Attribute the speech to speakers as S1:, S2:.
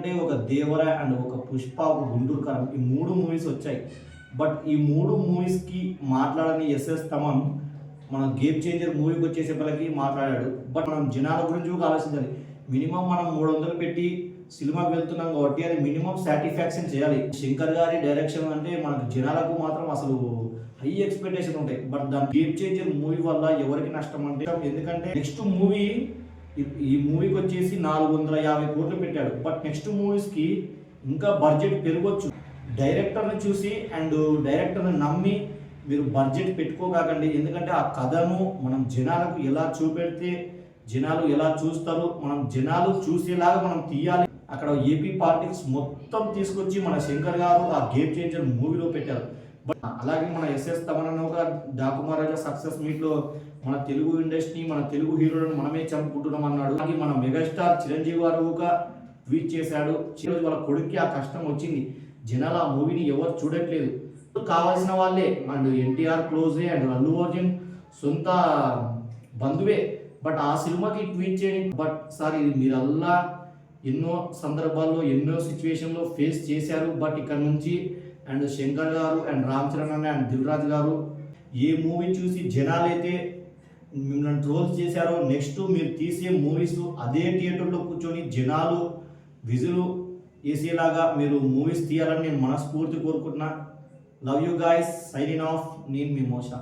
S1: ఎందుకంటే ఒక దేవర అండ్ ఒక పుష్ప, ఒక గుంటూరు కారం ఈ 3 మూవీస్ వచ్చాయి. బట్ ఈ 3 మూవీస్‌కి మాట్లాడని ఎస్ఎస్ తమన్ మన గేమ్ చేంజర్ మూవీకి వచ్చేసేపటికి మాట్లాడాడు. బట్ మనం జనాల గురించి కూడా ఆలోచించాలి. మినిమం మనం 300 పెట్టి సినిమాకి వెళ్తున్నాం కాబట్టి అది మినిమం సాటిస్ఫాక్షన్ చేయాలి. శంకర్ గారి డైరెక్షన్ అంటే మనకు జనాలకు మాత్రం అసలు హై ఎక్స్పెక్టేషన్ ఉంటాయి. బట్ దాని గేమ్ చేంజర్ మూవీ వల్ల ఎవరికి నష్టం అంటే, ఎందుకంటే నెక్స్ట్ మూవీ ఈ మూవీకి వచ్చేసి 450 కోట్లు పెట్టాడు. బట్ నెక్స్ట్ మూవీస్కి ఇంకా బడ్జెట్ పెరగొచ్చు. డైరెక్టర్ని చూసి అండ్ డైరెక్టర్ని నమ్మి మీరు బడ్జెట్ పెట్టుకోకండి. ఎందుకంటే ఆ కథను మనం జనాలకు ఎలా చూపెడితే జనాలు ఎలా చూస్తారు, మనం జనాలు చూసేలాగా మనం తీయాలి. అక్కడ ఏపీ పాలిటిక్స్ మొత్తం తీసుకొచ్చి మన శంకర్ గారు ఆ గేమ్ చేంజర్ మూవీలో పెట్టారు. బట్ అలాగే మన ఎస్ఎస్ తమన్ ఒక డాకుమారాజా సక్సెస్ మీట్లో మన తెలుగు ఇండస్ట్రీ, మన తెలుగు హీరోలను మనమే చంపుకుంటున్నాం అన్నాడు. అలాగే మన మెగాస్టార్ చిరంజీవి గారు ఒక ట్వీట్ చేశాడు. ఈరోజు వాళ్ళ కొడుక్కి ఆ కష్టం వచ్చింది. జనాలు ఆ మూవీని ఎవరు చూడట్లేదు. కావాల్సిన వాళ్ళే అండ్ ఎన్టీఆర్ క్లోజే అండ్ అల్లు అర్జున్ సొంత బంధువే. బట్ ఆ సినిమాకి ట్వీట్ చేయండి. బట్ సార్ ఇది మీరల్లా ఎన్నో సందర్భాల్లో ఎన్నో సిచ్యువేషన్లో ఫేస్ చేశారు. బట్ ఇక్కడ నుంచి అండ్ శంకర్ గారు అండ్ రామ్ చరణ్ అన్న అండ్ దిల్ రాజు గారు ఏ మూవీ చూసి జనాలైతే మిమ్మల్ని ట్రోల్స్ చేశారో నెక్స్ట్ మీరు తీసే మూవీస్ అదే థియేటర్లో కూర్చొని జనాలు విజులు వేసేలాగా మీరు మూవీస్ తీయాలని నేను మనస్ఫూర్తి కోరుకుంటున్నా. Love you guys, signing off. నేను మీ మోషా.